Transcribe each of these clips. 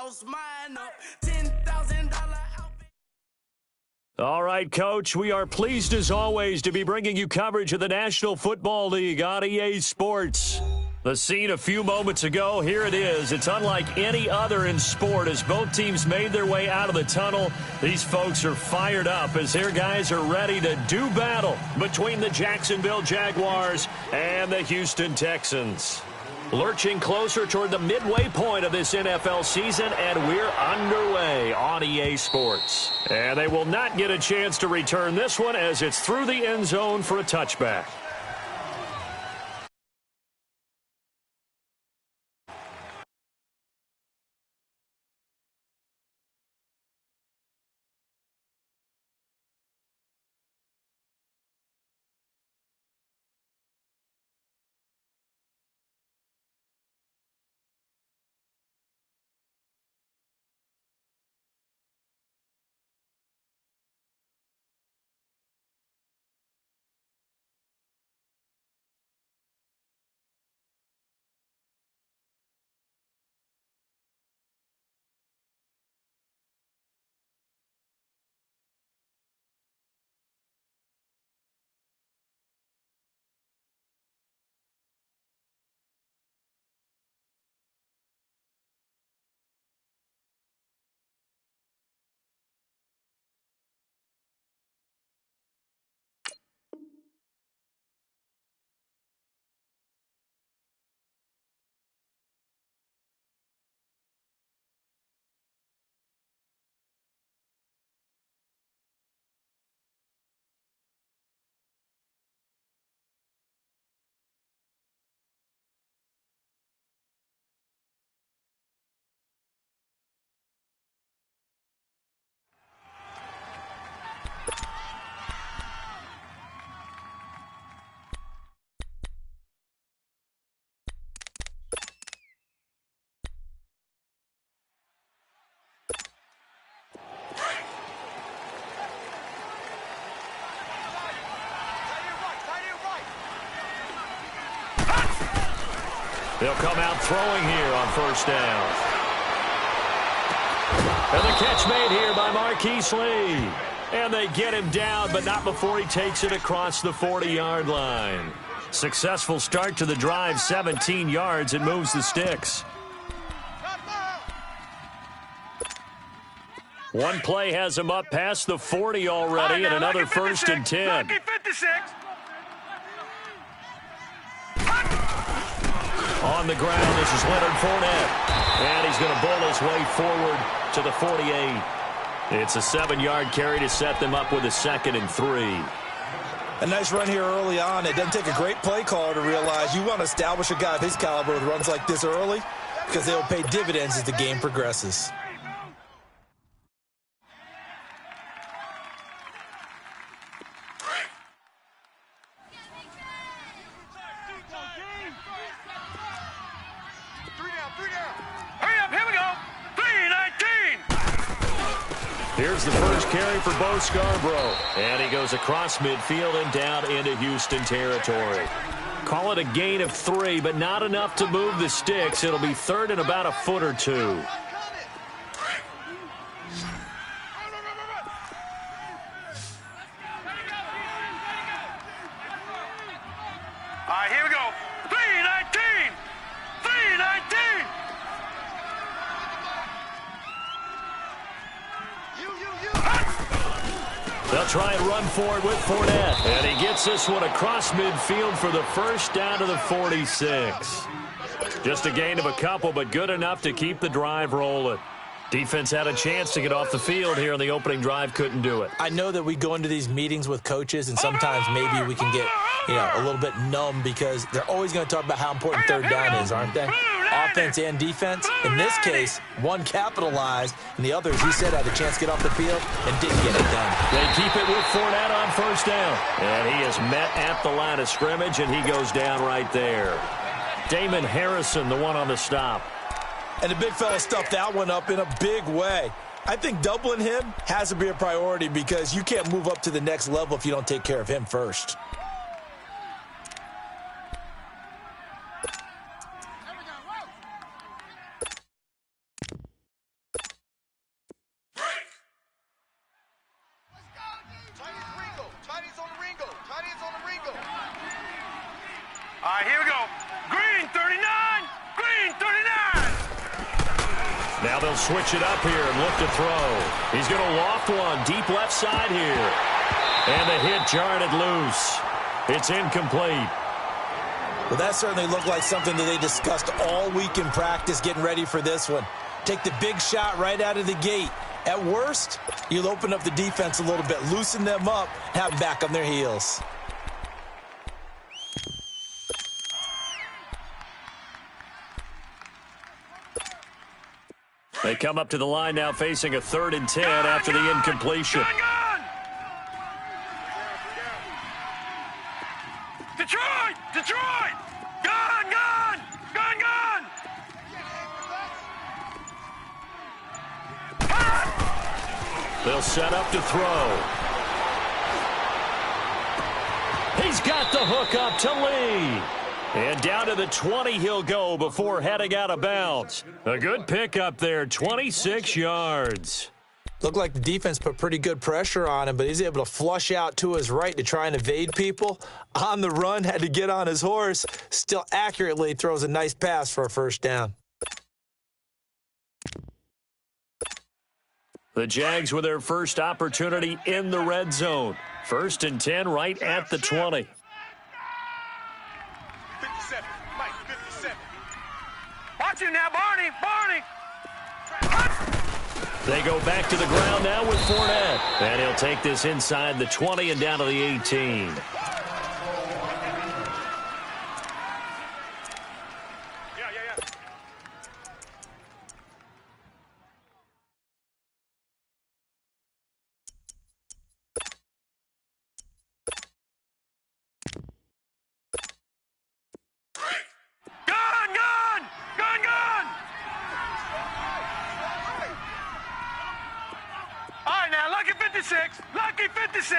lost mine up. $10,000 outfit. All right, Coach, we are pleased as always to be bringing you coverage of the National Football League on EA Sports. The scene a few moments ago, here it is. It's unlike any other in sport as both teams made their way out of the tunnel. These folks are fired up as their guys are ready to do battle between the Jacksonville Jaguars and the Houston Texans. Lurching closer toward the midway point of this NFL season, and we're underway on EA Sports. And they will not get a chance to return this one as it's through the end zone for a touchback. They'll come out throwing here on first down. And the catch made here by Marquise Lee. And they get him down, but not before he takes it across the 40-yard line. Successful start to the drive, 17 yards, and moves the sticks. One play has him up past the 40 already, and another first and 10. On the ground, this is Leonard Fournette. And he's going to bull his way forward to the 48. It's a 7-yard carry to set them up with a 2nd and 3. A nice run here early on. It doesn't take a great play caller to realize you want to establish a guy of his caliber with runs like this early because they will pay dividends as the game progresses. Here's the first carry for Bo Scarborough. And he goes across midfield and down into Houston territory. Call it a gain of 3, but not enough to move the sticks. It'll be 3rd and about a foot or 2. All right, here we go. 3-19! 3-19! They'll try and run for it with Fournette. And he gets this one across midfield for the first down to the 46. Just a gain of a couple, but good enough to keep the drive rolling. Defense had a chance to get off the field here on the opening drive, couldn't do it. I know that we go into these meetings with coaches, and sometimes maybe we can get a little bit numb because they're always going to talk about how important third down is, aren't they? Offense and defense. In this case, one capitalized, and the other, as you said, had a chance to get off the field and didn't get it done. They keep it with Fournette on first down. And he is met at the line of scrimmage, and he goes down right there. Damon Harrison, the one on the stop. And the big fella stuffed that one up in a big way. I think doubling him has to be a priority because you can't move up to the next level if you don't take care of him first. Now they'll switch it up here and look to throw. He's going to loft one deep left side here. And the hit jarred it loose. It's incomplete. Well, that certainly looked like something that they discussed all week in practice getting ready for this one. Take the big shot right out of the gate. At worst, you'll open up the defense a little bit, loosen them up, have them back on their heels. They come up to the line now facing a 3rd and 10 after the incompletion. Detroit! Detroit! Gun! Gun! Gun! Gun! They'll set up to throw. He's got the hook up to Lee. And down to the 20 he'll go before heading out of bounds. A good pickup there, 26 yards. Looked like the defense put pretty good pressure on him, but he's able to flush out to his right to try and evade people. On the run, had to get on his horse. Still accurately throws a nice pass for a first down. The Jags with their first opportunity in the red zone. 1st and 10 right at the 20. 57. Mike, 57. Watch him now, Barney. Barney. They go back to the ground now with Fournette. And he'll take this inside the 20 and down to the 18. Lucky 56.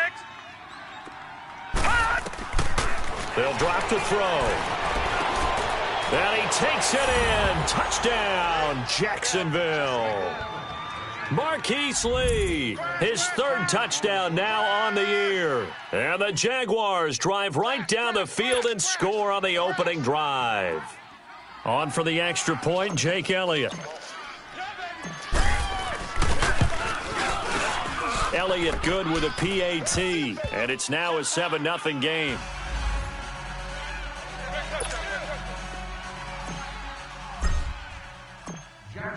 They'll drop to throw. And he takes it in. Touchdown, Jacksonville. Marquise Lee, his 3rd touchdown now on the year. And the Jaguars drive right down the field and score on the opening drive. On for the extra point, Jake Elliott. Elliott good with a PAT, and it's now a 7-0 game.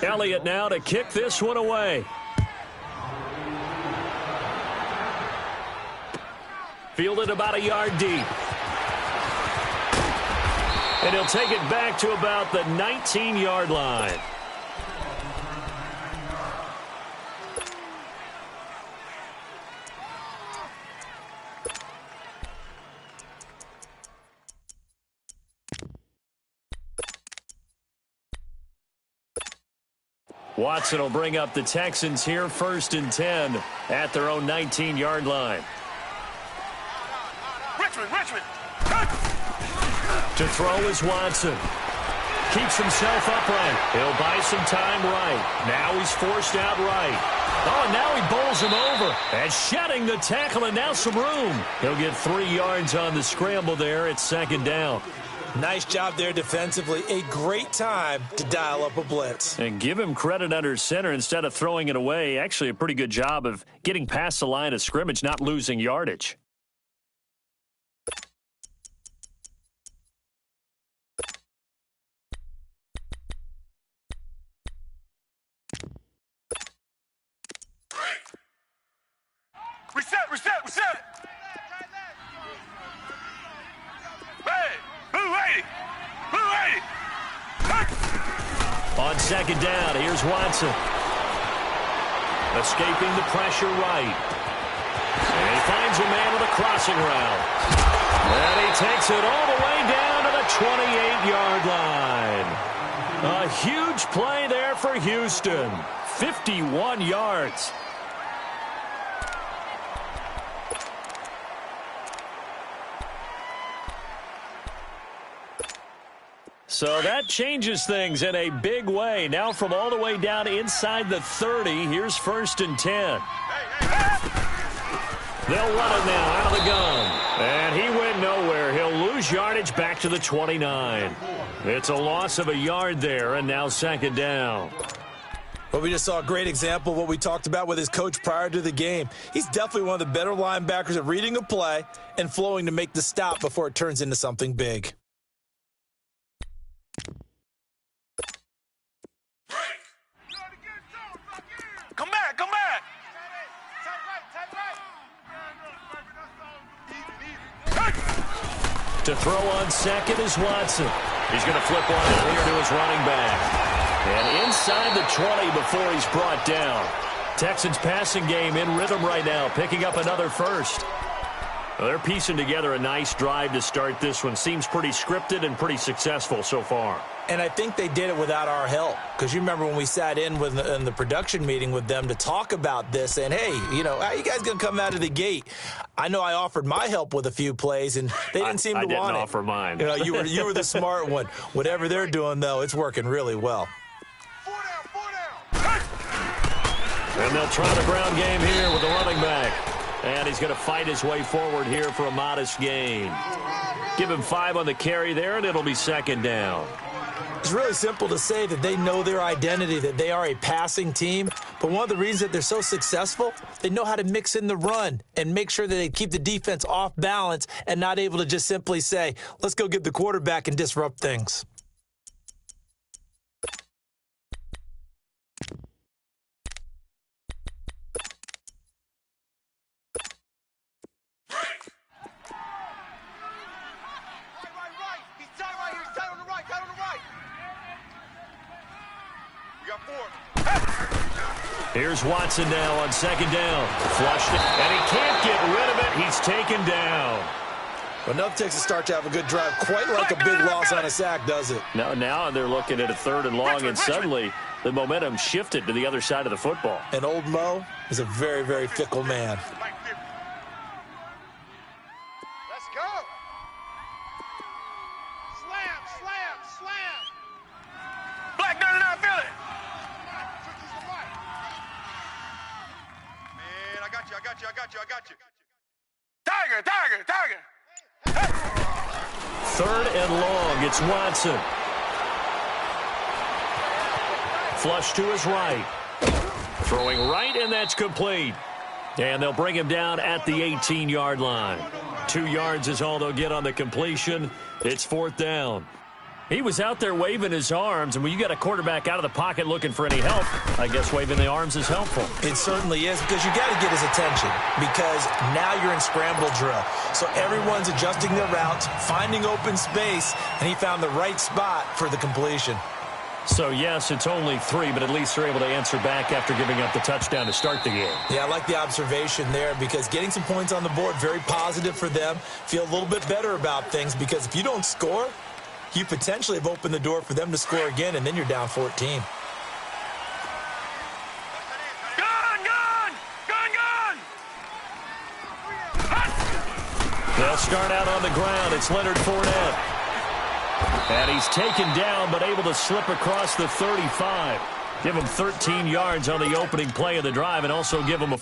Elliott now to kick this one away. Fielded about a yard deep. And he'll take it back to about the 19-yard line. Watson will bring up the Texans here, 1st and 10 at their own 19-yard line. Richmond. To throw is Watson. Keeps himself upright. He'll buy some time right. Now he's forced out right. Oh, and now he bowls him over. And shedding the tackle, and now some room. He'll get 3 yards on the scramble there. It's 2nd down. Nice job there defensively. A great time to dial up a blitz. And give him credit under center instead of throwing it away. Actually, a pretty good job of getting past the line of scrimmage, not losing yardage. Reset. Hey, Blue 80. On 2nd down, here's Watson. Escaping the pressure right. And he finds a man with a crossing route. And he takes it all the way down to the 28-yard line. A huge play there for Houston. 51 yards. So that changes things in a big way. Now from all the way down inside the 30, here's 1st and 10. They'll run it now out of the gun. And he went nowhere. He'll lose yardage back to the 29. It's a loss of a yard there, and now 2nd down. Well, we just saw a great example of what we talked about with his coach prior to the game. He's definitely one of the better linebackers at reading a play and flowing to make the stop before it turns into something big. Come back, come back. To throw on second is Watson. He's going to flip one out here to his running back. And inside the 20 before he's brought down. Texans passing game in rhythm right now, picking up another first. Well, they're piecing together a nice drive to start this one. Seems pretty scripted and pretty successful so far. And I think they did it without our help. Because you remember when we sat in the production meeting with them to talk about this, and hey, you know, how you guys going to come out of the gate? I know I offered my help with a few plays, and they didn't seem to want it. I didn't offer mine. You know, you were the smart one. Whatever they're doing, though, it's working really well. And they'll try the ground game here with the running back. And he's going to fight his way forward here for a modest gain. Give him 5 on the carry there, and it'll be second down. It's really simple to say that they know their identity, that they are a passing team. But one of the reasons that they're so successful, they know how to mix in the run and make sure that they keep the defense off balance and not able to just simply say, let's go get the quarterback and disrupt things. Here's Watson now on second down. Flushed it, and he can't get rid of it. He's taken down. Well, enough takes a start to have a good drive. Quite like a big loss on a sack, does it? Now they're looking at a 3rd and long, and suddenly the momentum shifted to the other side of the football. And old Mo is a very, very fickle man. Let's go. Slam. Black 99 Philly. Man, I got you. Tiger. 3rd and long, it's Watson. Flush to his right. Throwing right, and that's complete. And they'll bring him down at the 18-yard line. 2 yards is all they'll get on the completion. It's 4th down. He was out there waving his arms, and when you got a quarterback out of the pocket looking for any help, I guess waving the arms is helpful. It certainly is, because you got to get his attention, because now you're in scramble drill. So everyone's adjusting their routes, finding open space, and he found the right spot for the completion. So, yes, it's only 3, but at least they're able to answer back after giving up the touchdown to start the game. Yeah, I like the observation there, because getting some points on the board, very positive for them. Feel a little bit better about things, because if you don't score, you potentially have opened the door for them to score again, and then you're down 14. Gun! They'll start out on the ground. It's Leonard Fournette. And he's taken down, but able to slip across the 35. Give him 13 yards on the opening play of the drive, and also give him a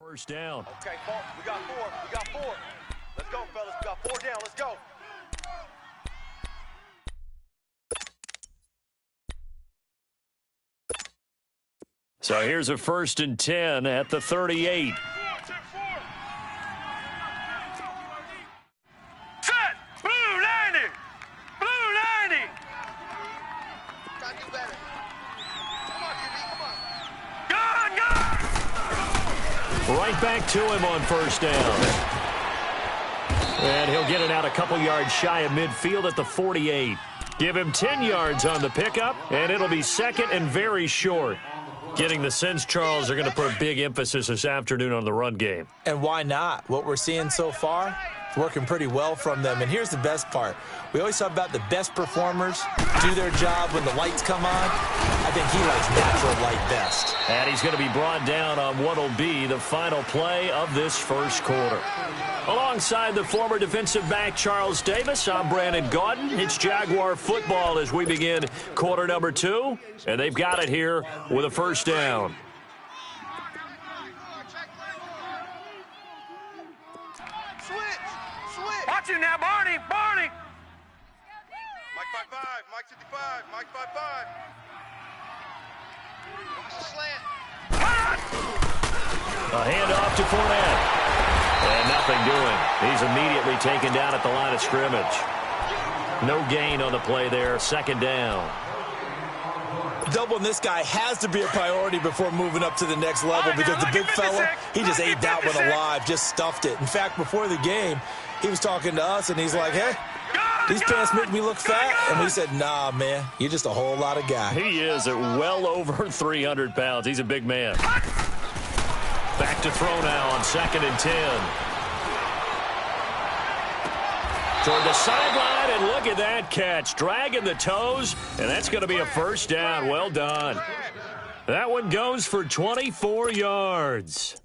first down. Okay, we got 4. Let's go, fellas. We got 4 down. Let's go. So here's a 1st and 10 at the 38. Set! Blue 90! right back to him on first down. And he'll get it out a couple yards shy of midfield at the 48. Give him 10 yards on the pickup, and it'll be second and very short. Getting the sense, Charles, they're going to put a big emphasis this afternoon on the run game. And why not? What we're seeing so far, it's working pretty well from them. And here's the best part. We always talk about the best performers do their job when the lights come on. I think he likes natural light best. And he's going to be brought down on what will be the final play of this first quarter. Alongside the former defensive back Charles Davis, I'm Brandon Gaudin. It's Jaguar football as we begin quarter number 2. And they've got it here with a first down. Switch. Watch him now, Barney. Mike 5-5. Mike 55. Mike 5-5. A handoff to Fournette. And nothing doing. He's immediately taken down at the line of scrimmage. No gain on the play there. Second down. Doubling this guy has to be a priority before moving up to the next level because the big fella, he just ate that one alive, just stuffed it. In fact, before the game, he was talking to us, and he's like, hey, these pants make me look fat. And we said, nah, man, you're just a whole lot of guy. He is at well over 300 pounds. He's a big man. Back to throw now on 2nd and 10. Toward the sideline, and look at that catch. Dragging the toes, and that's going to be a first down. Well done. That one goes for 24 yards.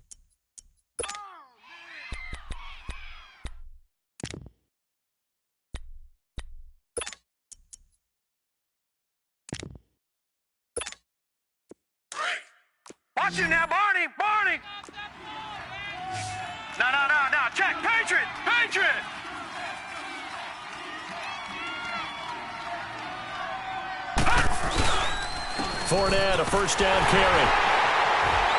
Watch him now, Barney. No. Check. Patriot. Fournette, a first down carry.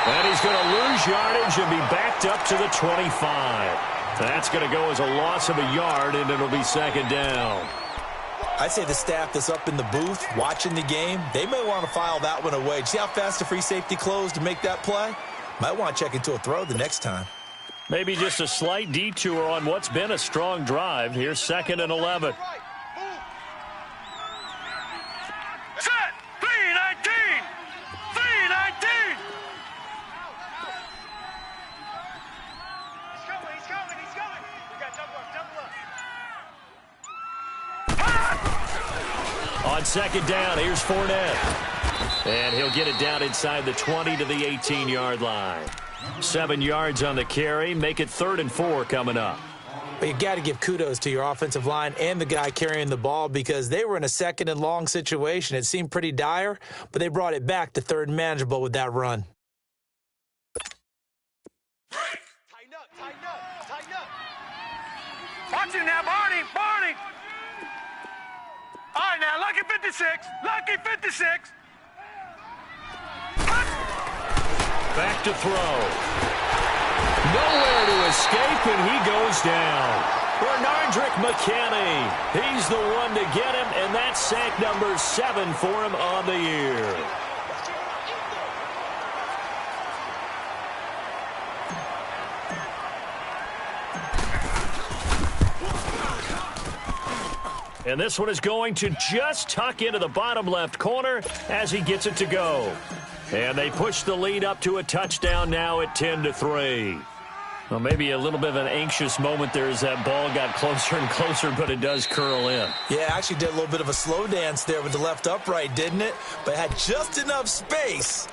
And he's going to lose yardage and be backed up to the 25. That's going to go as a loss of a yard, and it'll be second down. I'd say the staff that's up in the booth watching the game, they may want to file that one away. See how fast the free safety closed to make that play? Might want to check into a throw the next time. Maybe just a slight detour on what's been a strong drive. Here's 2nd and 11. Set. 319. He's coming. We got double up. On 2nd down, here's Fournette. And he'll get it down inside the 20 to the 18-yard line. 7 yards on the carry. Make it 3rd and 4 coming up. But you got to give kudos to your offensive line and the guy carrying the ball because they were in a 2nd and long situation. It seemed pretty dire, but they brought it back to 3rd and manageable with that run. Tighten up. Watch him now, Barney. All right, now, lucky 56. Back to throw. Nowhere to escape, and he goes down. Bernardrick McKinney. He's the one to get him, and that's sack number 7 for him on the year. And this one is going to just tuck into the bottom left corner as he gets it to go. And they push the lead up to a touchdown now at 10-3. Well, maybe a little bit of an anxious moment there as that ball got closer and closer, but it does curl in. Yeah, actually did a little bit of a slow dance there with the left upright, didn't it? But had just enough space,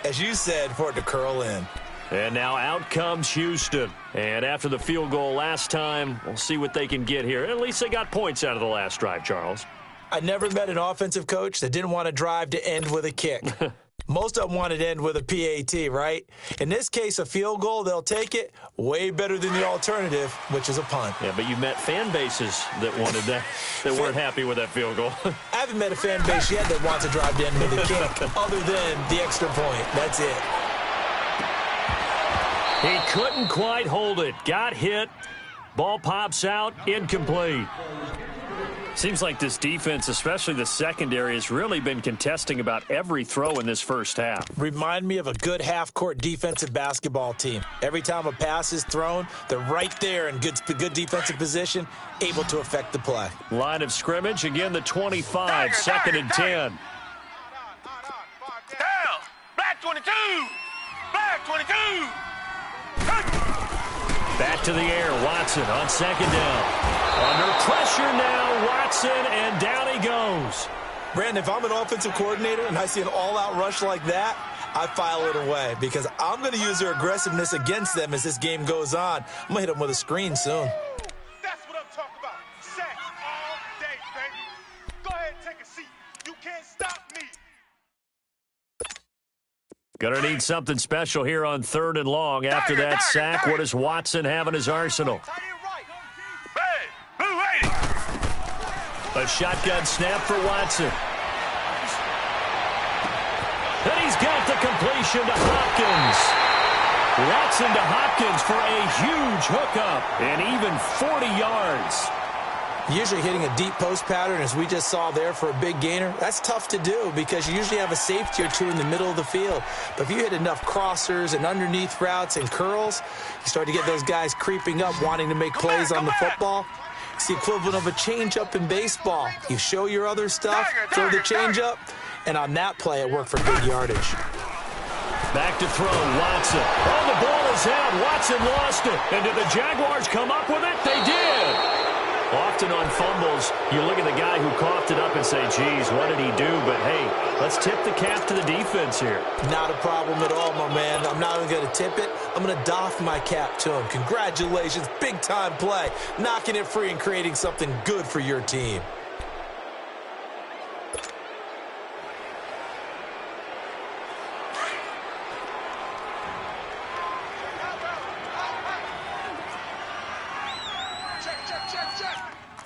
as you said, for it to curl in. And now out comes Houston. And after the field goal last time, we'll see what they can get here. At least they got points out of the last drive, Charles. I never met an offensive coach that didn't want to drive to end with a kick. Most of them wanted to end with a PAT, right? In this case, a field goal, they'll take it way better than the alternative, which is a punt. Yeah, but you met fan bases that wanted that, that weren't happy with that field goal. I haven't met a fan base yet that wants to drive to end with a kick, other than the extra point. That's it. He couldn't quite hold it. Got hit. Ball pops out. Incomplete. Seems like this defense, especially the secondary, has really been contesting about every throw in this first half. Remind me of a good half-court defensive basketball team. Every time a pass is thrown, they're right there in good defensive position, able to affect the play. Line of scrimmage, again the 25, second and 10. Down. Black 22. Black 22. Back to the air, Watson on second down. Under pressure now, Watson, and down he goes. Brandon, if I'm an offensive coordinator and I see an all-out rush like that, I file it away because I'm going to use their aggressiveness against them as this game goes on. I'm going to hit them with a screen soon. That's what I'm talking about. Sacks all day, baby. Go ahead and take a seat. You can't stop me. Gonna need something special here on 3rd and long. After that sack, what does Watson have in his arsenal? A shotgun snap for Watson. And he's got the completion to Hopkins. Watson to Hopkins for a huge hookup and even 40 yards. Usually hitting a deep post pattern, as we just saw there, for a big gainer, that's tough to do because you usually have a safety or two in the middle of the field. But if you hit enough crossers and underneath routes and curls, you start to get those guys creeping up, wanting to make plays on the football. It's the equivalent of a change-up in baseball. You show your other stuff, throw the change-up, and on that play, it worked for big yardage. Back to throw, Watson. Oh, the ball is out. Watson lost it. And did the Jaguars come up with it? They did. Often on fumbles, you look at the guy who coughed it up and say, geez, what did he do? But, hey, let's tip the cap to the defense here. Not a problem at all, my man. I'm not even going to tip it. I'm going to doff my cap to him. Congratulations, big-time play. Knocking it free and creating something good for your team.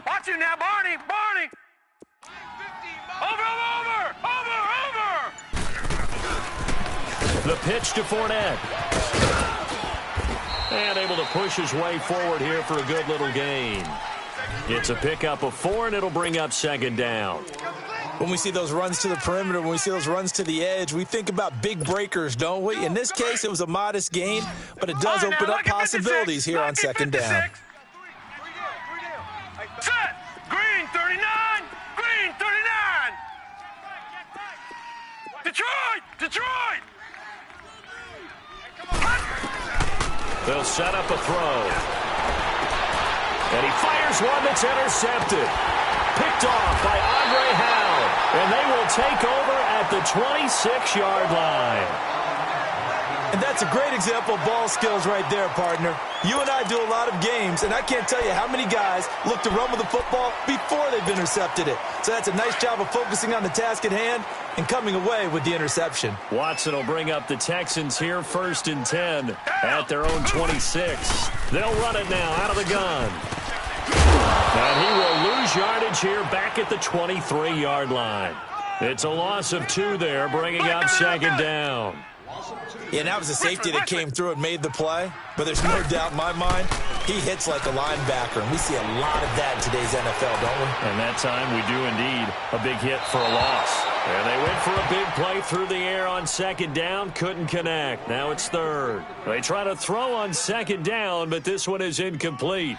Watch you now, Barney. Barney. Over. The pitch to Fournette. And able to push his way forward here for a good little gain. It's a pickup of 4, and it'll bring up second down. When we see those runs to the perimeter, when we see those runs to the edge, we think about big breakers, don't we? In this case, it was a modest gain, but it does open up possibilities here on second down. Set. Green 39. Green 39. Detroit. They'll set up a throw. And he fires one that's intercepted. Picked off by Andre Howe. And they will take over at the 26-yard line. And that's a great example of ball skills right there, partner. You and I do a lot of games, and I can't tell you how many guys look to run with the football before they've intercepted it. So that's a nice job of focusing on the task at hand and coming away with the interception. Watson will bring up the Texans here 1st and 10 at their own 26. They'll run it now out of the gun. And he will lose yardage here back at the 23-yard line. It's a loss of 2 there, bringing up second down. Yeah, that was a safety that came through and made the play, but there's no doubt in my mind, he hits like a linebacker, and we see a lot of that in today's NFL, don't we? And that time we do indeed a big hit for a loss. And they went for a big play through the air on second down, couldn't connect. Now it's 3rd. They try to throw on second down, but this one is incomplete.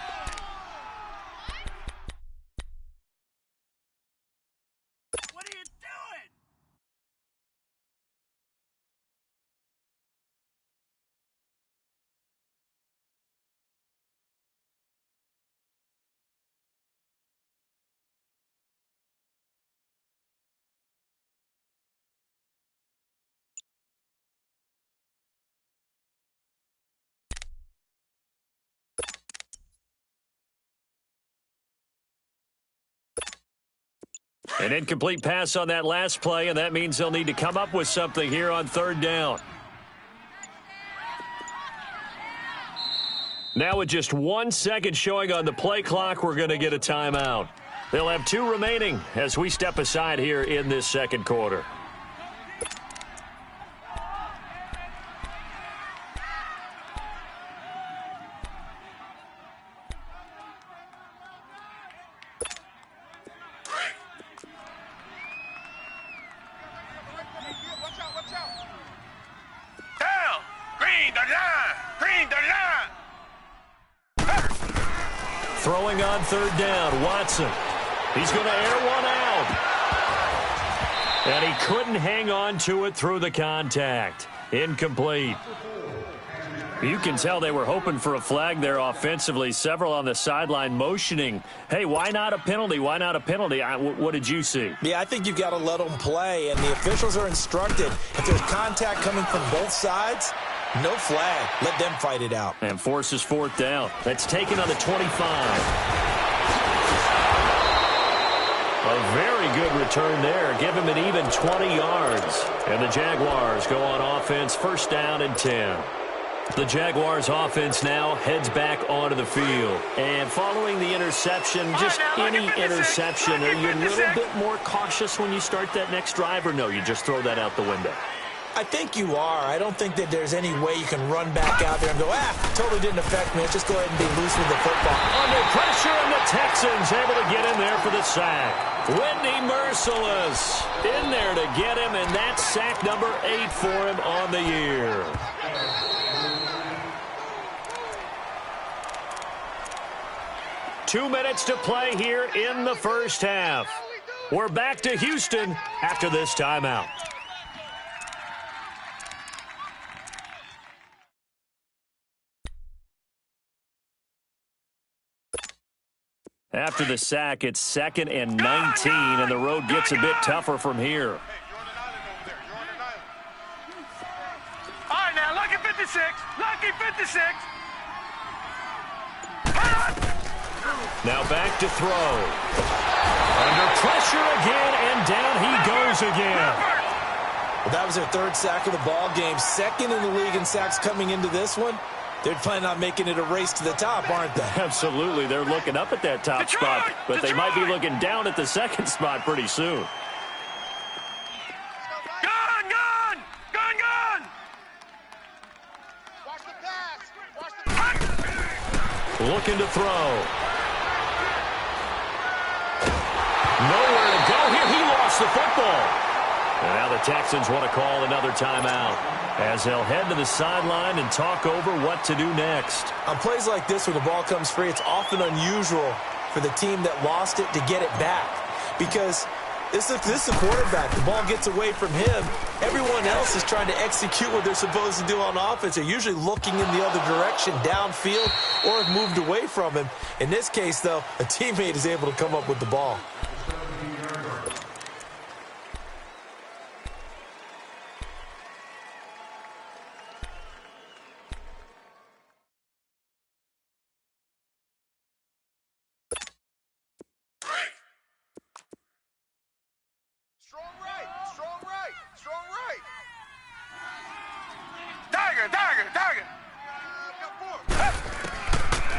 An incomplete pass on that last play, and that means they'll need to come up with something here on 3rd down. Now with just 1 second showing on the play clock, we're going to get a timeout. They'll have 2 remaining as we step aside here in this second quarter. throwing on third down. Watson. He's going to air one out. And he couldn't hang on to it through the contact. Incomplete. You can tell they were hoping for a flag there offensively. Several on the sideline motioning, hey, why not a penalty? Why not a penalty? What did you see? Yeah, I think you've got to let them play, and the officials are instructed. If there's contact coming from both sides, no flag. Let them fight it out. And forces fourth down. That's taken on the 25. A very good return there. Give him an even 20 yards. And the Jaguars go on offense, first down and 10. The Jaguars offense now heads back onto the field. And following the interception, just any interception, are you a little bit more cautious when you start that next drive, or no, you just throw that out the window? I think you are. I don't think that there's any way you can run back out there and go, totally didn't affect me. Let's just go ahead and be loose with the football. Under pressure, and the Texans able to get in there for the sack. Wendy Merciless in there to get him, and that's sack number 8 for him on the year. Two minutes to play here in the first half. We're back to Houston after this timeout. After the sack, it's 2nd and 19, and the road gets a bit tougher from here. All right, now, lucky 56. Lucky 56. Now back to throw. Under pressure again, and down he goes again. Well, that was their 3rd sack of the ball game. 2nd in the league in sacks coming into this one. They're planning on making it a race to the top, aren't they? Absolutely. They're looking up at that top spot, but they might be looking down at the 2nd spot pretty soon. Gun, gun! Gun, gun! Watch the pass! Watch the pass! Looking to throw. Nowhere to go here. He lost the football. And now the Texans want to call another timeout as they'll head to the sideline and talk over what to do next. On plays like this where the ball comes free, it's often unusual for the team that lost it to get it back because this is the quarterback. The ball gets away from him. Everyone else is trying to execute what they're supposed to do on offense. They're usually looking in the other direction, downfield, or have moved away from him. In this case, though, a teammate is able to come up with the ball.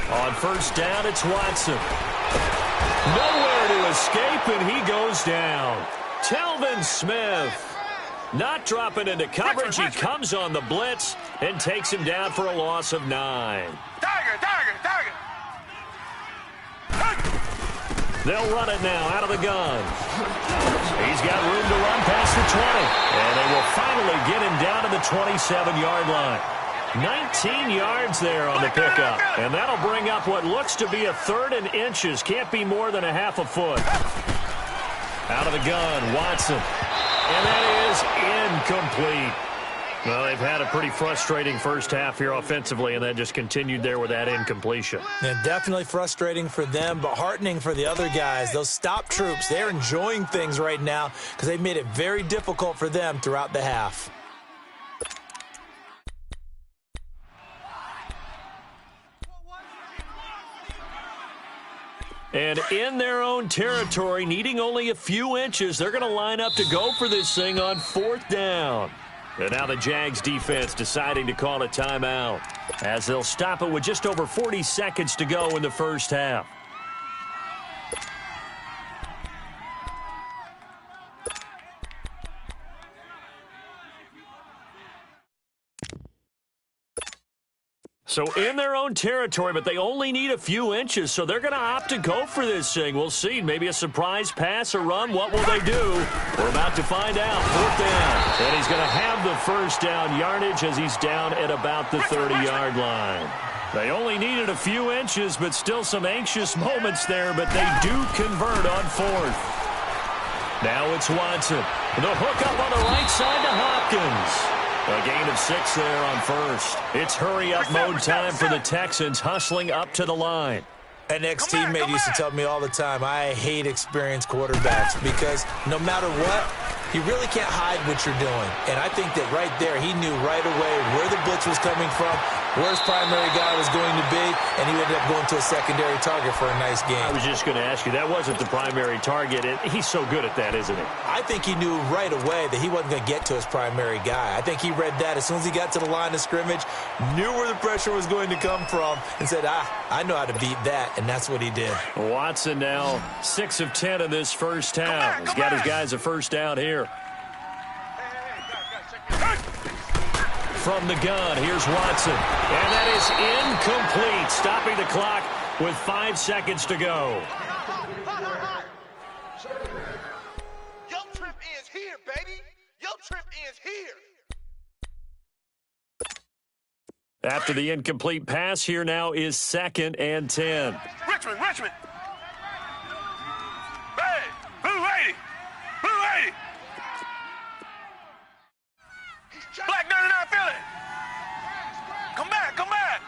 On first down, it's Watson. Nowhere to escape, and he goes down. Telvin Smith not dropping into coverage. He comes on the blitz and takes him down for a loss of 9. They'll run it now out of the gun. He's got room to run past the 20. And they will finally get him down to the 27-yard line. 19 yards there on the pickup. And that'll bring up what looks to be a 3rd and inches. Can't be more than a half a foot. Out of the gun, Watson. And that is incomplete. Well, they've had a pretty frustrating first half here offensively, and that just continued there with that incompletion. And definitely frustrating for them, but heartening for the other guys. Those stop troops, they're enjoying things right now because they've made it very difficult for them throughout the half. And in their own territory, needing only a few inches, they're going to line up to go for this thing on 4th down. And now the Jags defense deciding to call a timeout as they'll stop it with just over 40 seconds to go in the first half. So in their own territory, but they only need a few inches, so they're going to opt to go for this thing. We'll see. Maybe a surprise pass or run. What will they do? We're about to find out. 4th down. And he's going to have the first down yardage as he's down at about the 30-yard line. They only needed a few inches, but still some anxious moments there, but they do convert on fourth. Now it's Watson. The hook up on the right side to Hopkins. A gain of 6 there on first. It's hurry-up mode time for the Texans, hustling up to the line. An ex-teammate used to tell me all the time, I hate experienced quarterbacks because no matter what, you really can't hide what you're doing. And I think that right there, he knew right away where the blitz was coming from, where his primary guy was going to be, and he ended up going to a secondary target for a nice game. I was just going to ask you, that wasn't the primary target. He's so good at that, isn't he? I think he knew right away that he wasn't going to get to his primary guy. I think he read that as soon as he got to the line of scrimmage, knew where the pressure was going to come from, and said, I know how to beat that, and that's what he did. Watson now 6 of 10 in this first half. He's got his guys a first down here. From the gun, here's Watson. And that is incomplete, stopping the clock with 5 seconds to go. Your trip ends here, baby. Your trip ends here. After the incomplete pass, here now is 2nd and 10. Richmond. Hey, Blue Lady. Black 99 Philly. Come back.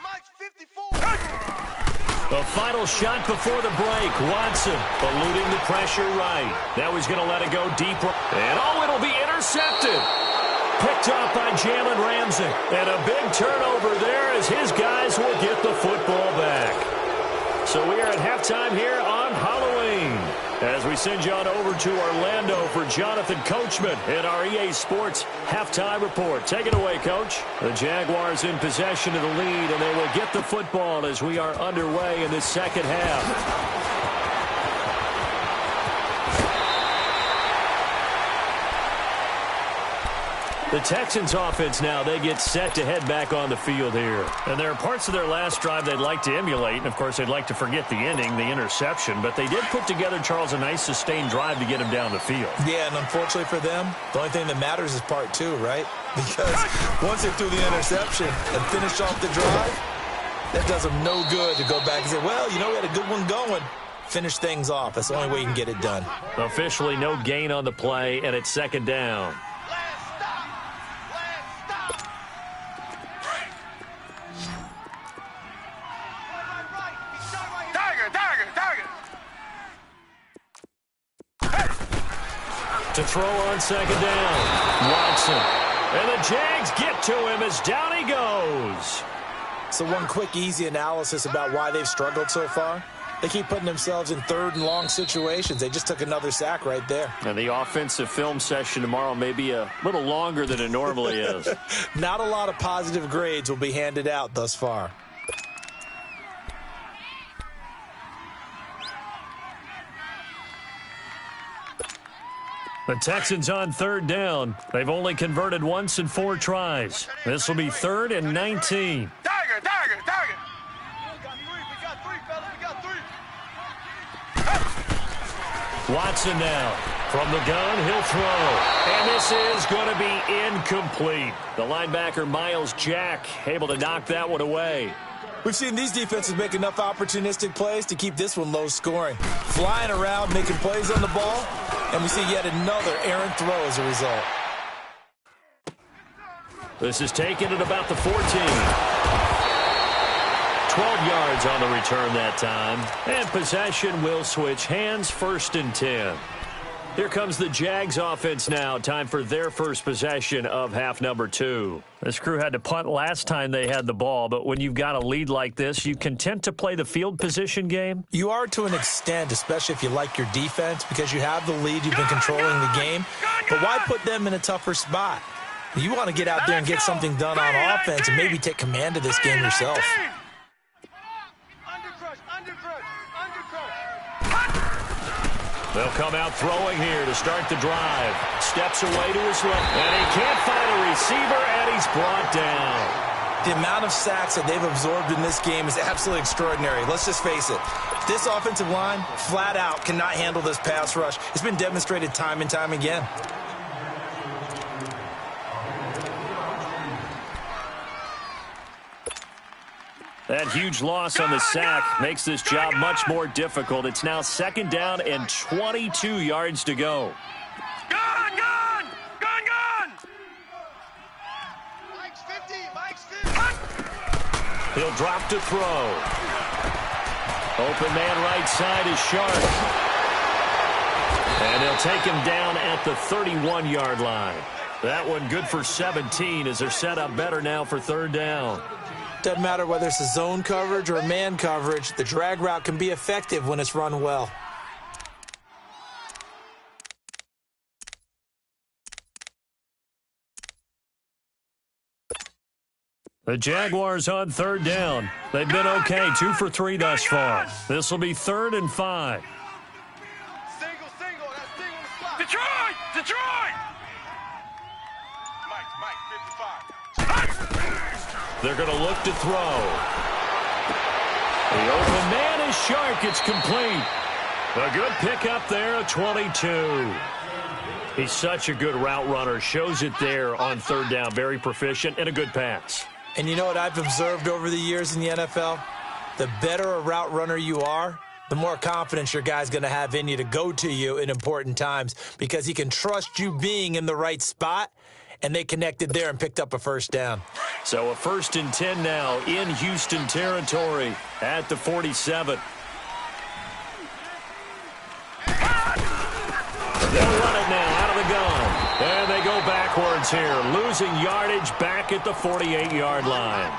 Mike's 54. The final shot before the break. Watson eluding the pressure right. Now he's going to let it go deeper. And it'll be intercepted. Picked up by Jalen Ramsey. And a big turnover there as his guys will get the football back. So we are at halftime here on Halloween as we send you on over to Orlando for Jonathan Coachman in our EA Sports Halftime Report. Take it away, Coach. The Jaguars in possession of the lead, and they will get the football as we are underway in the second half. The Texans offense now, they get set to head back on the field here. And there are parts of their last drive they'd like to emulate. And, of course, they'd like to forget the ending, the interception. But they did put together, Charles, a nice sustained drive to get him down the field. Yeah, and unfortunately for them, the only thing that matters is part 2, right? Because once they threw the interception and finished off the drive, that does them no good to go back and say, well, we had a good one going. Finish things off. That's the only way you can get it done. Officially no gain on the play, and it's 2nd down. To throw on 2nd down, Watson. And the Jags get to him as down he goes. So one quick, easy analysis about why they've struggled so far. They keep putting themselves in 3rd and long situations. They just took another sack right there. And the offensive film session tomorrow may be a little longer than it normally is. Not a lot of positive grades will be handed out thus far. The Texans on 3rd down. They've only converted once in 4 tries. This will be 3rd and 19. Tiger. We got three, fellas. Watson now. From the gun, he'll throw. And this is going to be incomplete. The linebacker, Miles Jack, able to knock that one away. We've seen these defenses make enough opportunistic plays to keep this one low scoring. Flying around, making plays on the ball, and we see yet another errant throw as a result. This is taken at about the 14. 12 yards on the return that time. And possession will switch hands, 1st and 10. Here comes the Jags offense now. Time for their first possession of half number 2. This crew had to punt last time they had the ball, but when you've got a lead like this, you content to play the field position game? You are to an extent, especially if you like your defense, because you have the lead, you've been controlling the game. But why put them in a tougher spot? You want to get out there and get something done on offense and maybe take command of this game yourself. They'll come out throwing here to start the drive. Steps away to his left, and he can't find a receiver, and he's brought down. The amount of sacks that they've absorbed in this game is absolutely extraordinary. Let's just face it. This offensive line, flat out, cannot handle this pass rush. It's been demonstrated time and time again. That huge loss on the sack makes this job much more difficult. It's now 2nd down and 22 yards to go. Gun! Mike's 50, Mike's 50. He'll drop to throw. Open man right side is Sharp. And he'll take him down at the 31-yard line. That one good for 17 as they're set up better now for 3rd down. Doesn't matter whether it's a zone coverage or man coverage, the drag route can be effective when it's run well. The Jaguars on 3rd down. They've been okay, 2 for 3 thus far. This will be 3rd and 5. Single, that's single in the slot. Detroit! Mike, 55. They're going to look to throw. The open man is Sharp. It's complete. A good pickup there at 22. He's such a good route runner. Shows it there on 3rd down. Very proficient and a good pass. And you know what I've observed over the years in the NFL? The better a route runner you are, the more confidence your guy's going to have in you to go to you in important times because he can trust you being in the right spot, and they connected there and picked up a 1st down. So a 1st and 10 now in Houston territory at the 47. They'll run it now out of the gun. And they go backwards here, losing yardage back at the 48-yard line.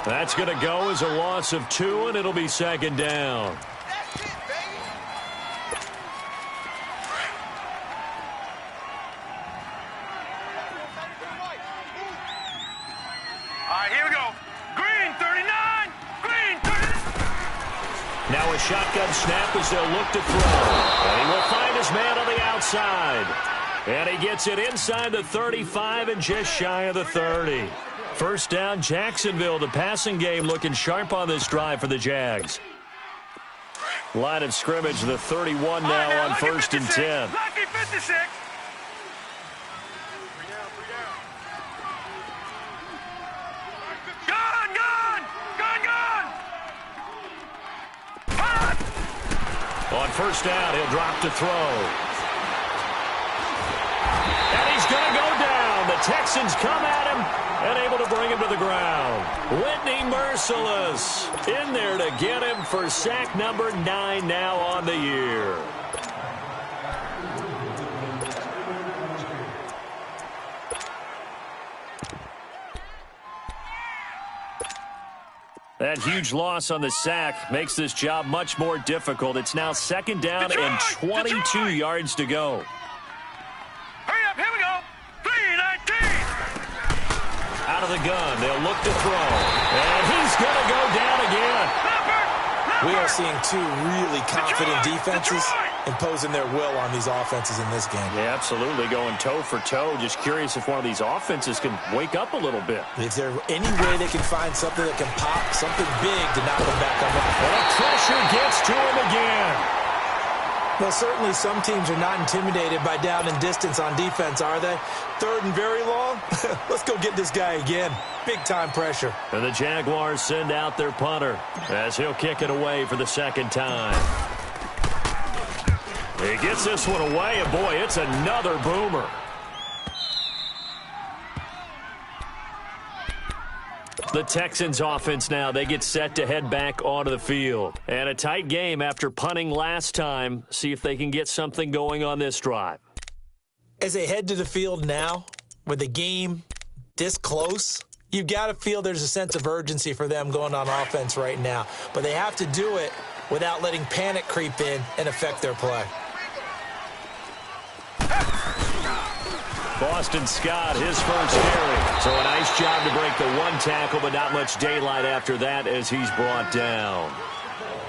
That's going to go as a loss of 2, and it'll be 2nd down. That's it, baby. All right, here we go. Green, 39. Green, 39. Now a shotgun snap as they'll look to throw. And he will find his man on the outside. And he gets it inside the 35 and just shy of the 30. 1st down, Jacksonville. The passing game looking sharp on this drive for the Jags. Line of scrimmage, the 31 now on 1st and 10. Lucky 56. On 1st down, he'll drop to throw. And he's going to go down. The Texans come at him and able to bring him to the ground. Whitney Merciless in there to get him for sack number 9 now on the year. That huge loss on the sack makes this job much more difficult. It's now 2nd down and 22 yards to go. Hurry up, here we go. 3-19. Out of the gun, they'll look to throw. And he's going to go down again. We are seeing 2 really confident defenses imposing their will on these offenses in this game. Yeah, absolutely, going toe for toe. Just curious if one of these offenses can wake up a little bit. Is there any way they can find something that can pop, something big to knock them back on the... And the pressure gets to him again. Well, certainly some teams are not intimidated by down and distance on defense, are they? 3rd and very long? Let's go get this guy again. Big-time pressure. And the Jaguars send out their punter as he'll kick it away for the 2nd time. He gets this one away, and boy, it's another boomer. The Texans offense now, they get set to head back onto the field. And a tight game after punting last time. See if they can get something going on this drive. As they head to the field now, with the game this close, you've got to feel there's a sense of urgency for them going on offense right now. But they have to do it without letting panic creep in and affect their play. Boston Scott, his first carry. So a nice job to break the 1 tackle, but not much daylight after that as he's brought down.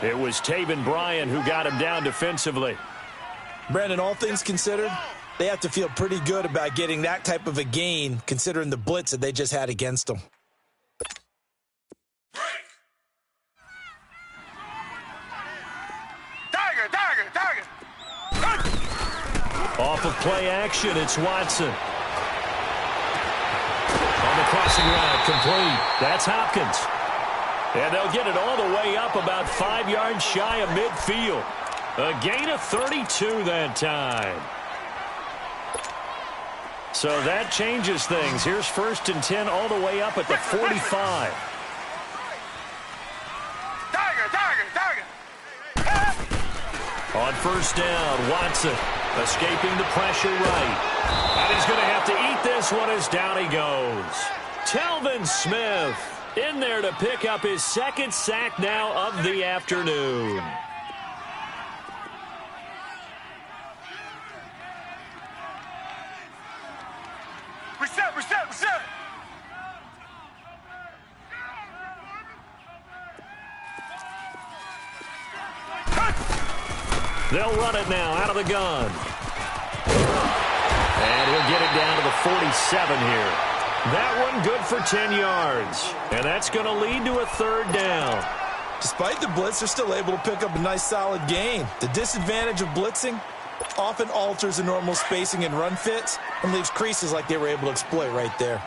It was Taven Bryan who got him down defensively. Brandon, all things considered, they have to feel pretty good about getting that type of a gain considering the blitz that they just had against them. Tiger. Off of play action, it's Watson. On the crossing route, complete. That's Hopkins. And they'll get it all the way up about 5 yards shy of midfield. A gain of 32 that time. So that changes things. Here's 1st and 10 all the way up at the 45. On 1st down, Watson escaping the pressure right. And he's going to have to eat this one as down he goes. Telvin Smith in there to pick up his 2nd sack now of the afternoon. Reset. They'll run it now out of the gun. And he'll get it down to the 47 here. That one good for 10 yards. And that's going to lead to a 3rd down. Despite the blitz, they're still able to pick up a nice solid gain. The disadvantage of blitzing often alters the normal spacing and run fits and leaves creases like they were able to exploit right there.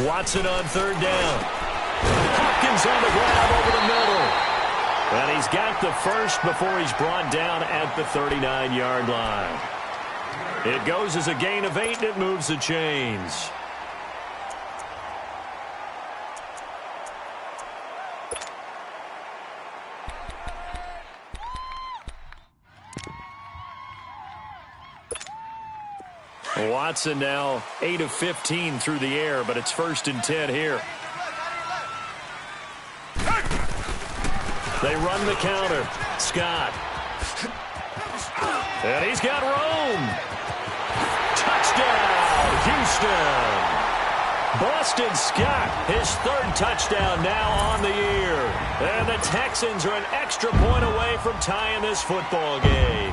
Watson on 3rd down. Hopkins on the grab over the middle. And he's got the 1st before he's brought down at the 39-yard line. It goes as a gain of 8, and it moves the chains. Watson now 8 of 15 through the air, but it's 1st and 10 here. They run the counter. Scott. And he's got room. Touchdown, Houston. Boston Scott, his 3rd touchdown now on the year. And the Texans are an extra point away from tying this football game.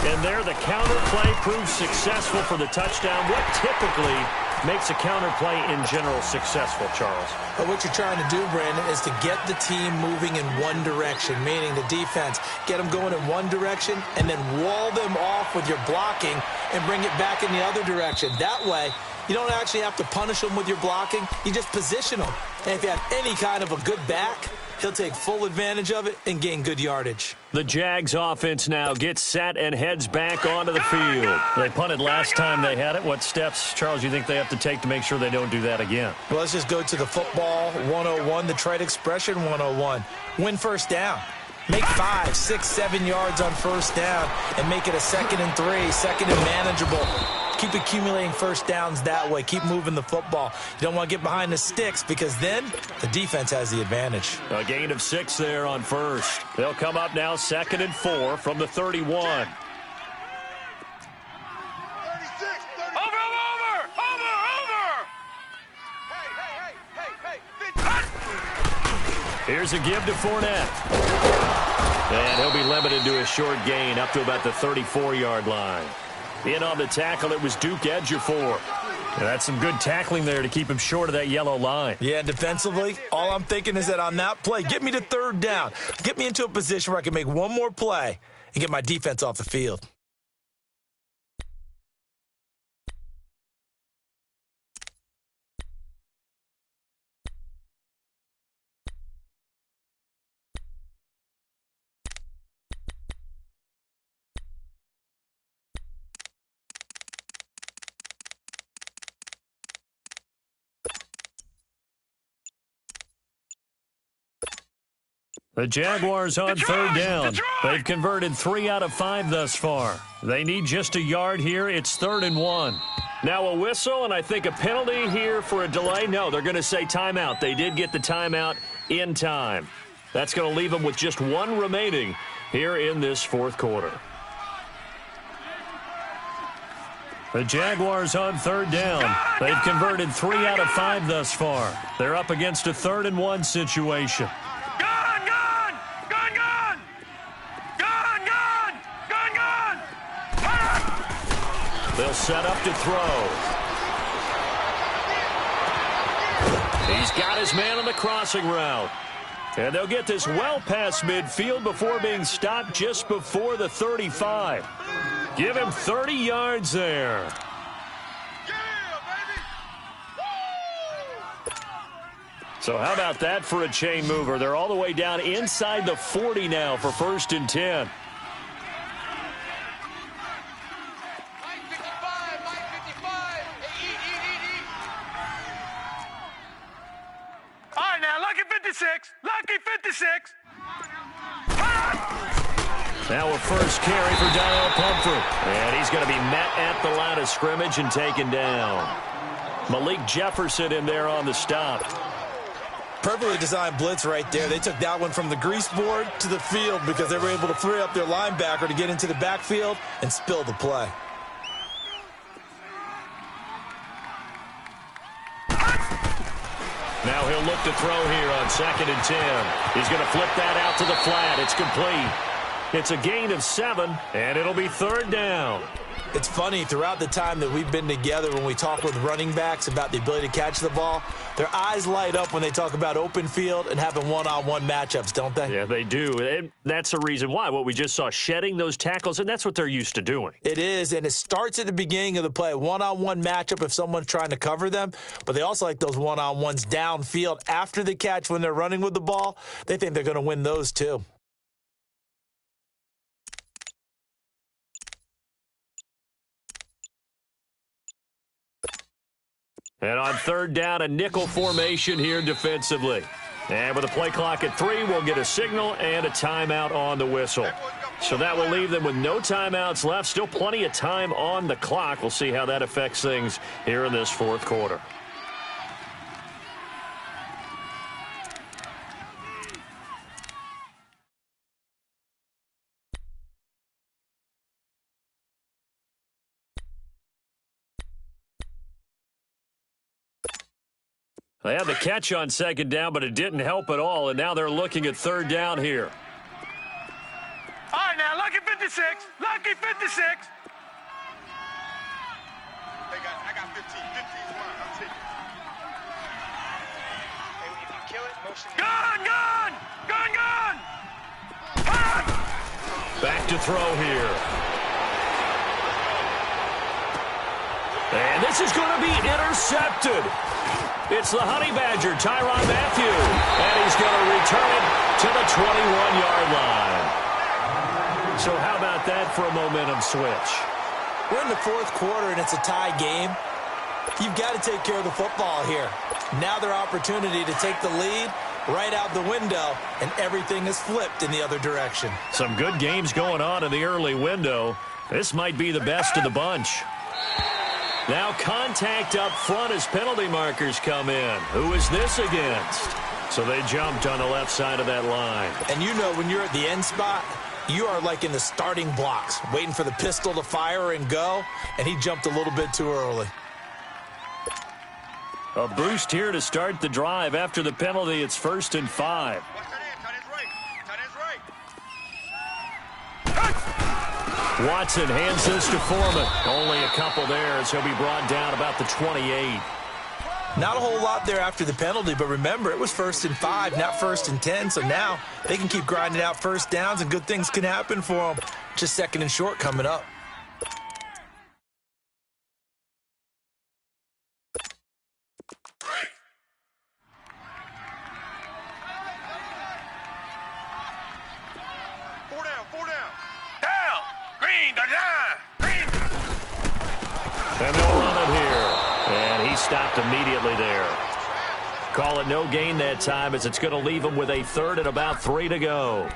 And there the counter play proves successful for the touchdown. What typically makes a counter play in general successful, Charles? But what you're trying to do, Brandon, is to get the team moving in one direction, meaning the defense, get them going in one direction and then wall them off with your blocking and bring it back in the other direction. That way, you don't actually have to punish them with your blocking. You just position them. And if you have any kind of a good back, he'll take full advantage of it and gain good yardage. The Jags offense now gets set and heads back onto the field. They punted last time they had it. What steps, Charles, you think they have to take to make sure they don't do that again? Well, let's just go to the football 101, the trade expression 101. Win 1st down. Make 5, 6, 7 yards on 1st down and make it a 2nd and 3, 2nd and manageable. Keep accumulating 1st downs that way. Keep moving the football. You don't want to get behind the sticks because then the defense has the advantage. A gain of 6 there on 1st. They'll come up now 2nd and 4 from the 31. 36, 36. Over. Here's a give to Fournette. And he'll be limited to a short gain up to about the 34-yard line. In on the tackle, it was Duke Ejiofor. That's some good tackling there to keep him short of that yellow line. Yeah, defensively, all I'm thinking is that on that play, get me to 3rd down. Get me into a position where I can make one more play and get my defense off the field. The Jaguars on 3rd down. They've converted 3 out of 5 thus far. They need just a yard here. It's 3rd and 1. Now a whistle and I think a penalty here for a delay. No, they're going to say timeout. They did get the timeout in time. That's going to leave them with just 1 remaining here in this 4th quarter. The Jaguars on 3rd down. They've converted 3 out of 5 thus far. They're up against a 3rd and 1 situation. They'll set up to throw. He's got his man on the crossing route. And they'll get this well past midfield before being stopped just before the 35. Give him 30 yards there. So how about that for a chain mover? They're all the way down inside the 40 now for 1st and 10. All right, now, lucky 56. Lucky 56. Now a first carry for Daniel Pumphrey. And he's going to be met at the line of scrimmage and taken down. Malik Jefferson in there on the stop. Perfectly designed blitz right there. They took that one from the grease board to the field because they were able to free up their linebacker to get into the backfield and spill the play. Now he'll look to throw here on 2nd and 10. He's going to flip that out to the flat. It's complete. It's a gain of 7, and it'll be 3rd down. It's funny, throughout the time that we've been together, when we talk with running backs about the ability to catch the ball, their eyes light up when they talk about open field and having one-on-one matchups, don't they? Yeah, they do. And that's the reason why. What we just saw, shedding those tackles, and that's what they're used to doing. It is, and it starts at the beginning of the play. One-on-one matchup if someone's trying to cover them, but they also like those one-on-ones downfield after the catch when they're running with the ball. They think they're going to win those too. And on 3rd down, a nickel formation here defensively. And with a play clock at 3, we'll get a signal and a timeout on the whistle. So that will leave them with no timeouts left. Still plenty of time on the clock. We'll see how that affects things here in this 4th quarter. They had the catch on 2nd down, but it didn't help at all, and now they're looking at 3rd down here. All right, now, lucky 56. Lucky 56. Hey, guys, I got 15. 15 is mine. I'll take it. Hey, if you kill it, motion. Gun! Gun! Gun! Gun! Ah! Back to throw here. And this is going to be intercepted. It's the Honey Badger, Tyrann Mathieu, and he's going to return it to the 21-yard line. So how about that for a momentum switch? We're in the 4th quarter, and it's a tie game. You've got to take care of the football here. Now their opportunity to take the lead right out the window, and everything is flipped in the other direction. Some good games going on in the early window. This might be the best of the bunch. Now contact up front as penalty markers come in. Who is this against? So they jumped on the left side of that line. And you know when you're at the end spot, you are like in the starting blocks, waiting for the pistol to fire and go, and he jumped a little bit too early. A boost here to start the drive. After the penalty, it's 1st and 5. Watson hands this to Foreman. Only a couple there as he'll be brought down about the 28. Not a whole lot there after the penalty, but remember, it was 1st and 5, not 1st and 10, so now they can keep grinding out 1st downs and good things can happen for them. Just 2nd and short coming up. And they'll run it here. And he stopped immediately there. Call it no gain that time as it's going to leave him with a 3rd and about 3 to go.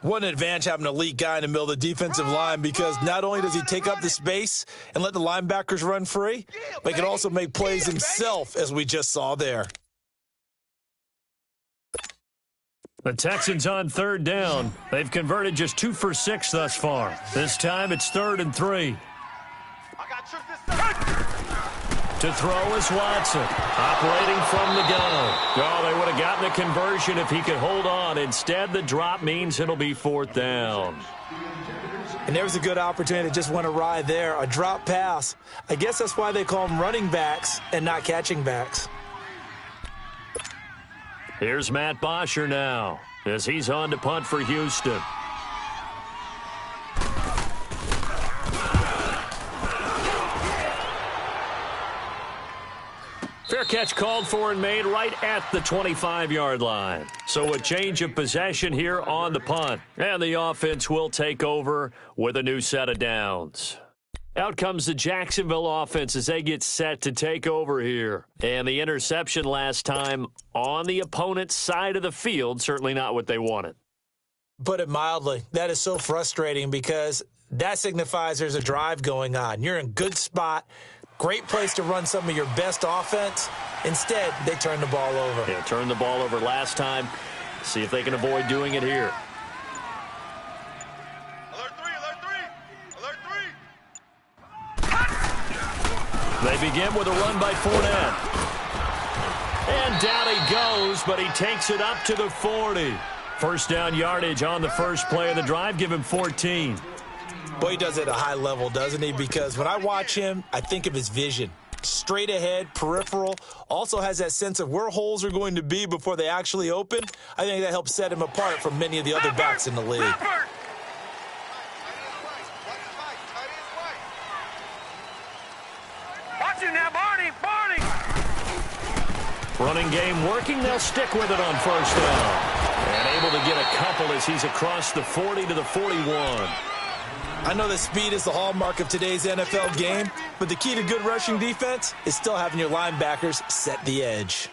What an advantage having an elite guy in the middle of the defensive line, because not only does he take up the space and let the linebackers run free, but he can also make plays himself, as we just saw there. The Texans on 3rd down. They've converted just 2 for 6 thus far. This time it's 3rd and 3. To throw is Watson, operating from the gun. Oh, they would have gotten a conversion if he could hold on. Instead, the drop means it'll be 4th down. And there was a good opportunity that just went awry there, a drop pass. I guess that's why they call them running backs and not catching backs. Here's Matt Bosher now as he's on to punt for Houston. Fair catch called for and made right at the 25-yard line. So a change of possession here on the punt. And the offense will take over with a new set of downs. Out comes the Jacksonville offense as they get set to take over here. And the interception last time on the opponent's side of the field, certainly not what they wanted. Put it mildly, that is so frustrating because that signifies there's a drive going on. You're in a good spot, great place to run some of your best offense. Instead, they turn the ball over. Yeah, turned the ball over last time. See if they can avoid doing it here. Alert three, alert three, alert three. They begin with a run by Fournette. And down he goes, but he takes it up to the 40. First down yardage on the first play of the drive. Give him 14. Boy, he does it at a high level, doesn't he? Because when I watch him, I think of his vision. Straight ahead, peripheral, also has that sense of where holes are going to be before they actually open. I think that helps set him apart from many of the other backs in the league. Watch it now, Barney, Barney. Running game working. They'll stick with it on first down. And able to get a couple as he's across the 40 to the 41. I know that speed is the hallmark of today's NFL game, but the key to good rushing defense is still having your linebackers set the edge.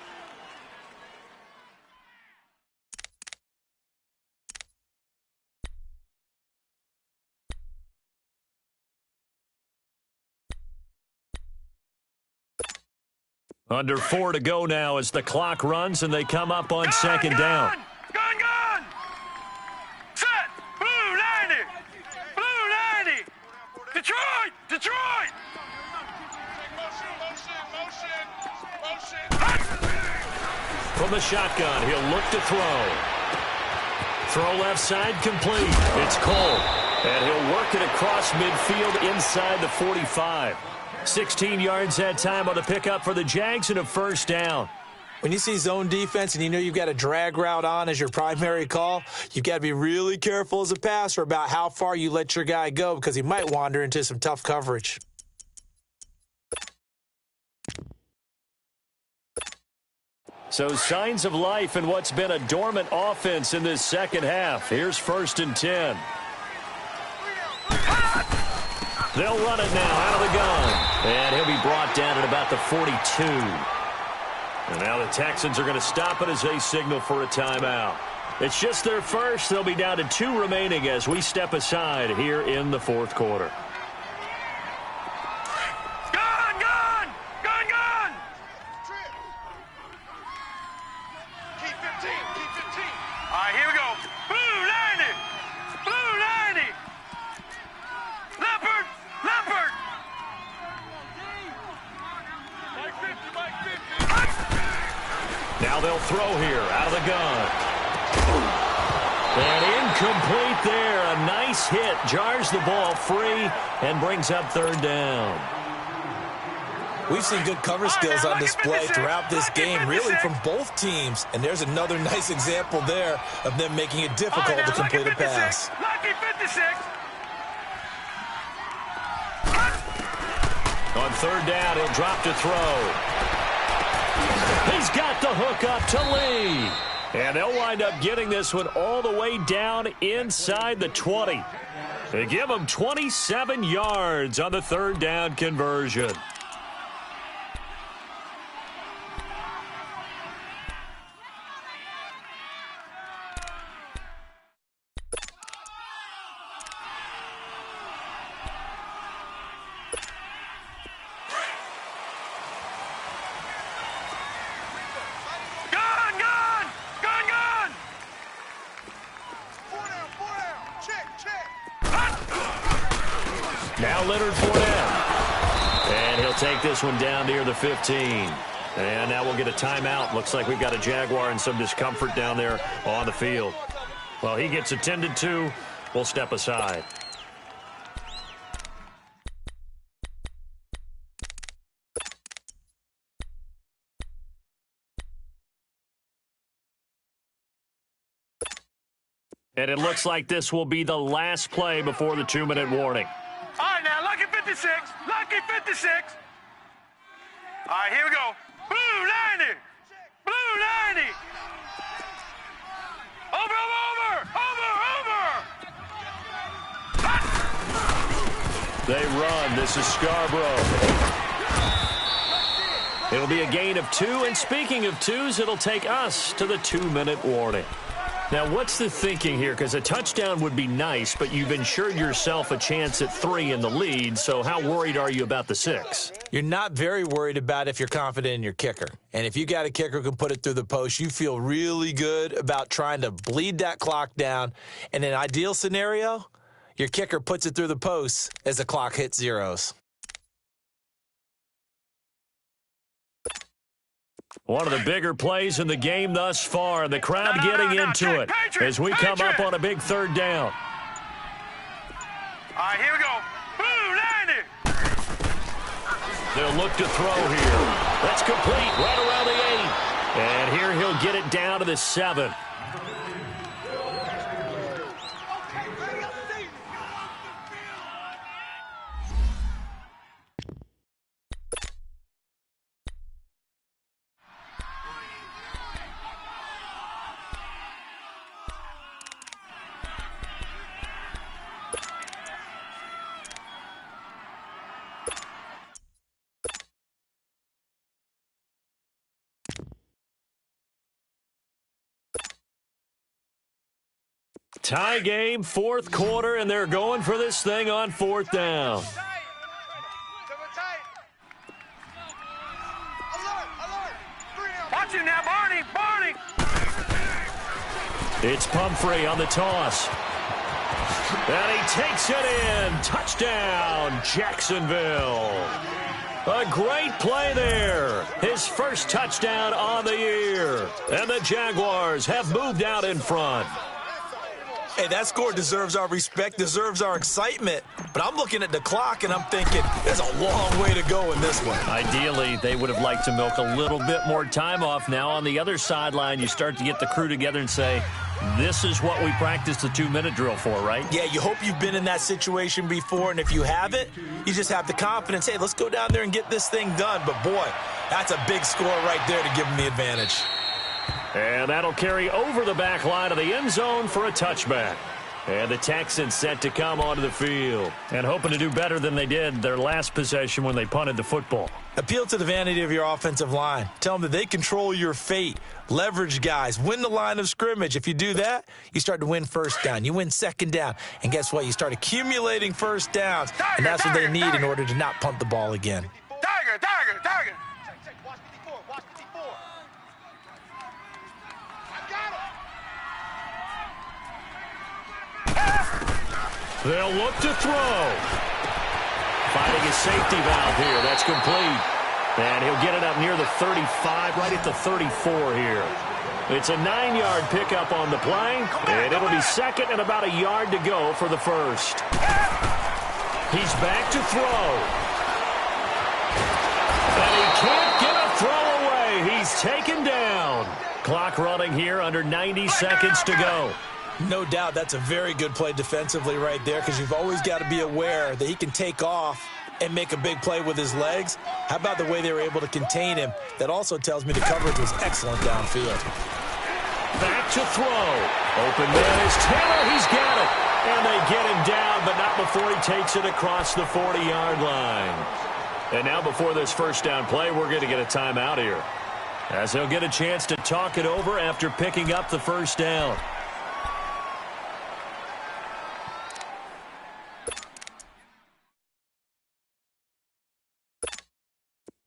Under 4 to go now as the clock runs and they come up on second down. Gun! Set! Blue 90! Blue 90! Detroit! Detroit! From the shotgun, he'll look to throw. Throw left side complete. It's Cole. And he'll work it across midfield inside the 45. 16 yards that time on the pickup for the Jags and a first down. When you see zone defense and you know you've got a drag route on as your primary call, you've got to be really careful as a passer about how far you let your guy go because he might wander into some tough coverage. So signs of life in what's been a dormant offense in this second half. Here's 1st and 10. They'll run it now out of the gun. And he'll be brought down at about the 42. And now the Texans are going to stop it as they signal for a timeout. It's just their first. They'll be down to 2 remaining as we step aside here in the 4th quarter. Gun! Gun! Gun! Gun! Keep 15. Keep 15. All right, here we go. Blue 90. Blue 90. Leopard. Leopard. Mike 50. Mike 50. Now they'll throw here out of the gun. And incomplete there. A nice hit. Jars the ball free and brings up 3rd down. We've seen good cover skills on display throughout this game, really from both teams. And there's another nice example there of them making it difficult to complete a pass. Lucky 56. On 3rd down, he'll drop to throw. He's got the hook up to Lee. And they'll wind up getting this one all the way down inside the 20. They give him 27 yards on the 3rd down conversion. Now Leonard Fournette. And he'll take this one down near the 15. And now we'll get a timeout. Looks like we've got a Jaguar and some discomfort down there on the field. Well, he gets attended to. We'll step aside. And it looks like this will be the last play before the 2-minute warning. All right, now, lucky 56. Lucky 56. All right, here we go. Blue 90. Blue 90. Over. They run. This is Scarborough. It'll be a gain of 2, and speaking of 2s, it'll take us to the 2-minute warning. Now, what's the thinking here? Because a touchdown would be nice, but you've ensured yourself a chance at 3 in the lead, so how worried are you about the 6? You're not very worried about if you're confident in your kicker. And if you got a kicker who can put it through the post, you feel really good about trying to bleed that clock down. In an ideal scenario, your kicker puts it through the post as the clock hits zeros. One of the bigger plays in the game thus far, and the crowd getting into it as we come up on a big 3rd down. All right, here we go. Blue 90. They'll look to throw here. That's complete right around the 8. And here he'll get it down to the 7. Tie game, 4th quarter, and they're going for this thing on 4th down. Watch him now, Barney. It's Pumphrey on the toss. And he takes it in. Touchdown, Jacksonville. A great play there. His first touchdown on the year. And the Jaguars have moved out in front. Hey, that score deserves our respect, deserves our excitement. But I'm looking at the clock, and I'm thinking there's a long way to go in this one. Ideally, they would have liked to milk a little bit more time off. Now on the other sideline, you start to get the crew together and say, this is what we practiced the 2-minute drill for, right? Yeah, you hope you've been in that situation before, and if you haven't, you just have the confidence, hey, let's go down there and get this thing done. But, boy, that's a big score right there to give them the advantage. And that'll carry over the back line of the end zone for a touchback. And the Texans set to come onto the field and hoping to do better than they did their last possession when they punted the football. Appeal to the vanity of your offensive line. Tell them that they control your fate. Leverage guys. Win the line of scrimmage. If you do that, you start to win 1st down. You win 2nd down. And guess what? You start accumulating 1st downs. And that's what they need in order to not punt the ball again. Tiger. They'll look to throw. Finding a safety valve here. That's complete. And he'll get it up near the 35, right at the 34 here. It's a 9-yard pickup on the play, and it'll be 2nd and about a yard to go for the 1st. He's back to throw. And he can't get a throw away. He's taken down. Clock running here, under 90 seconds to go. No doubt that's a very good play defensively right there, because you've always got to be aware that he can take off and make a big play with his legs. How about the way they were able to contain him? That also tells me the coverage was excellent downfield. Back to throw. Open man is Taylor. He's got it. And they get him down, but not before he takes it across the 40-yard line. And now before this 1st down play, we're going to get a timeout here, as he'll get a chance to talk it over after picking up the 1st down.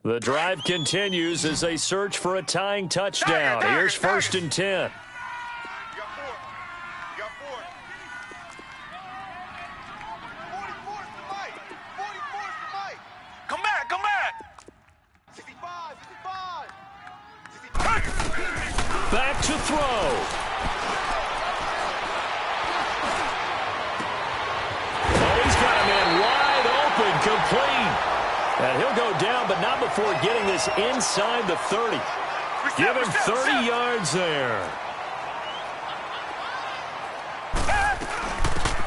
The drive continues as they search for a tying touchdown. Here's 1st and 10. You got 4. You got 4. 44's the Mike. 44's the Mike. Come back. 65. Back to throw. Oh, he's got a man wide open, complete. And he'll go down, but not before getting this inside the 30. Give him 30 yards there.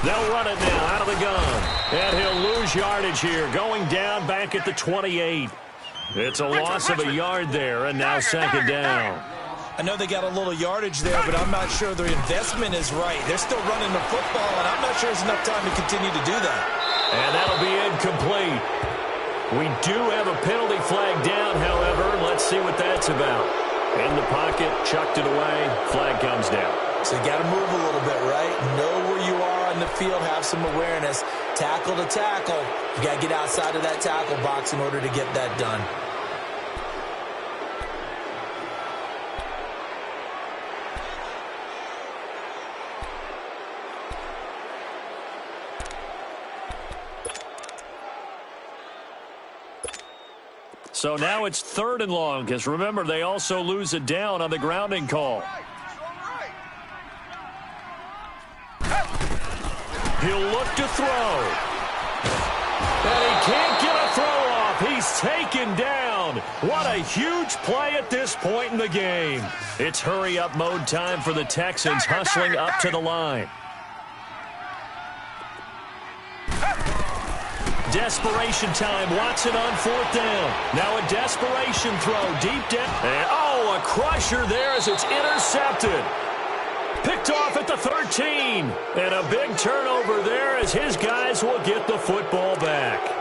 They'll run it now out of the gun. And he'll lose yardage here, going down back at the 28. It's a loss of a yard there, and now second down. I know they got a little yardage there, but I'm not sure their investment is right. They're still running the football, and I'm not sure there's enough time to continue to do that. And that'll be incomplete. We do have a penalty flag down, however. Let's see what that's about. In the pocket, chucked it away, flag comes down. So you got to move a little bit, right? Know where you are on the field, have some awareness. Tackle to tackle. You got to get outside of that tackle box in order to get that done. So now it's 3rd and long, because remember, they also lose it down on the grounding call. He'll look to throw. And he can't get a throw off. He's taken down. What a huge play at this point in the game. It's hurry-up mode time for the Texans, hustling up to the line. Desperation time. Watson on 4th down. Now a desperation throw deep down. And, a crusher there as it's intercepted. Picked off at the 13. And a big turnover there as his guys will get the football back.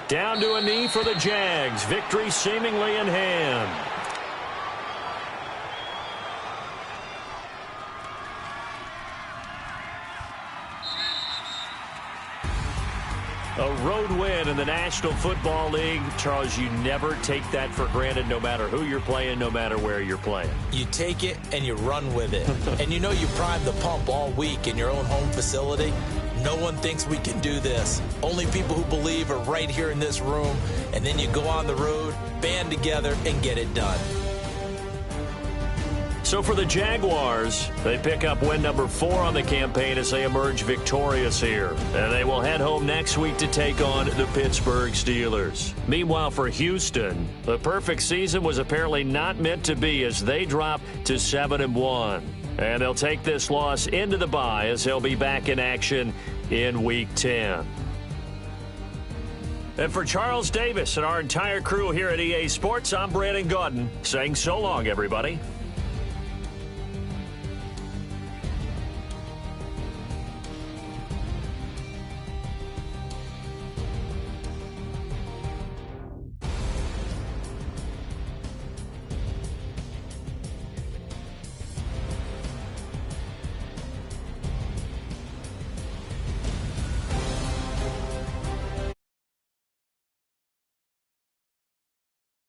Down to a knee for the Jags. Victory seemingly in hand. A road win in the National Football League. Charles, you never take that for granted, no matter who you're playing, no matter where you're playing. You take it and you run with it. And you know you primed the pump all week in your own home facility. No one thinks we can do this. Only people who believe are right here in this room. And then you go on the road, band together, and get it done. So for the Jaguars, they pick up win number 4 on the campaign as they emerge victorious here. And they will head home next week to take on the Pittsburgh Steelers. Meanwhile, for Houston, the perfect season was apparently not meant to be as they drop to 7-1. And they'll take this loss into the bye as they'll be back in action in Week 10. And for Charles Davis and our entire crew here at EA Sports, I'm Brandon Gaudin saying so long, everybody.